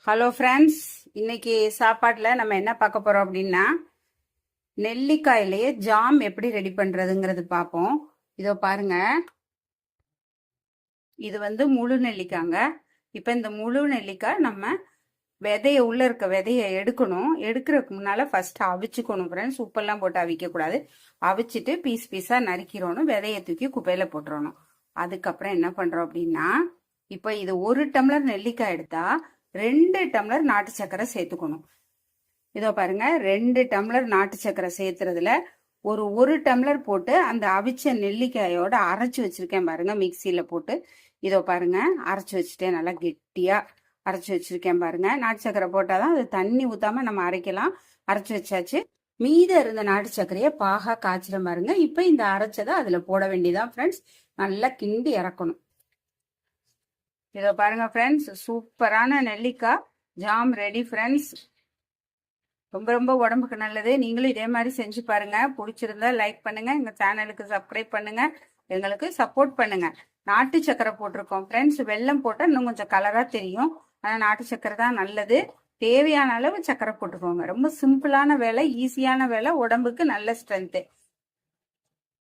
Hello friends, இன்னைக்கு சாப்பாட்டில் நம்ம என்ன பார்க்க போகிறோம் அப்படின்னா நெல்லிக்காயிலேயே ஜாம் எப்படி ரெடி பண்ணுறதுங்கிறது பார்ப்போம். இதோ பாருங்க, இது முழு நெல்லிக்காங்க. இப்போ இந்த முழு நெல்லிக்காய் நம்ம விதைய உள்ள இருக்க விதைய எடுக்கணும். எடுக்கிறதுக்கு முன்னால ஃபர்ஸ்ட் அவிச்சுக்கணும் ஃப்ரெண்ட்ஸ். உப்பெல்லாம் போட்டு அவிக்கக்கூடாது. அவிச்சிட்டு பீஸ் பீஸாக நறுக்கிறோணும். விதைய தூக்கி குப்பையில் போட்டுறணும். அதுக்கப்புறம் என்ன பண்ணுறோம் அப்படின்னா, இப்போ இது 1 டம்ளர் நெல்லிக்காய் எடுத்தா 2 டம்ளர் நாட்டு சக்கரை சேர்த்துக்கணும். இதோ பாருங்க, 2 டம்ளர் நாட்டு சக்கரை சேர்த்துறதுல ஒரு டம்ளர் போட்டு அந்த அவிச்ச நெல்லிக்காயோட அரைச்சி வச்சிருக்கேன் பாருங்க, மிக்சியில போட்டு. இதோ பாருங்க, அரைச்சி வச்சுட்டேன். நல்லா கெட்டியா அரைச்சி வச்சிருக்கேன் பாருங்க. நாட்டு சக்கரை போட்டாதான் அது தண்ணி ஊத்தாம நம்ம அரைக்கலாம். அரைச்சி வச்சாச்சு. மீத இருந்த நாட்டு சர்க்கரையை பாகா காய்ச்சிட பாருங்க. இப்போ இந்த அரைச்சதை அதுல போட வேண்டியதான் ஃப்ரெண்ட்ஸ். நல்லா கிண்டி இறக்கணும். இதோ பாருங்க ஃப்ரெண்ட்ஸ், சூப்பரான நெல்லிக்காய் ஜாம் ரெடி ஃப்ரெண்ட்ஸ். ரொம்ப ரொம்ப உடம்புக்கு நல்லது. நீங்களும் இதே மாதிரி செஞ்சு பாருங்க. பிடிச்சிருந்தா லைக் பண்ணுங்க, எங்க சேனலுக்கு சப்ஸ்கிரைப் பண்ணுங்க, எங்களுக்கு சப்போர்ட் பண்ணுங்க. நாட்டு சக்கரை போட்டிருக்கோம் ஃப்ரெண்ட்ஸ். வெல்லம் போட்டால் இன்னும் கொஞ்சம் கலரா தெரியும். ஆனால் நாட்டு சக்கரை தான் நல்லது. தேவையான அளவு சக்கரை போட்டுக்கோங்க. ரொம்ப சிம்பிளான வேலை, ஈஸியான வேலை, உடம்புக்கு நல்ல ஸ்ட்ரென்த்து.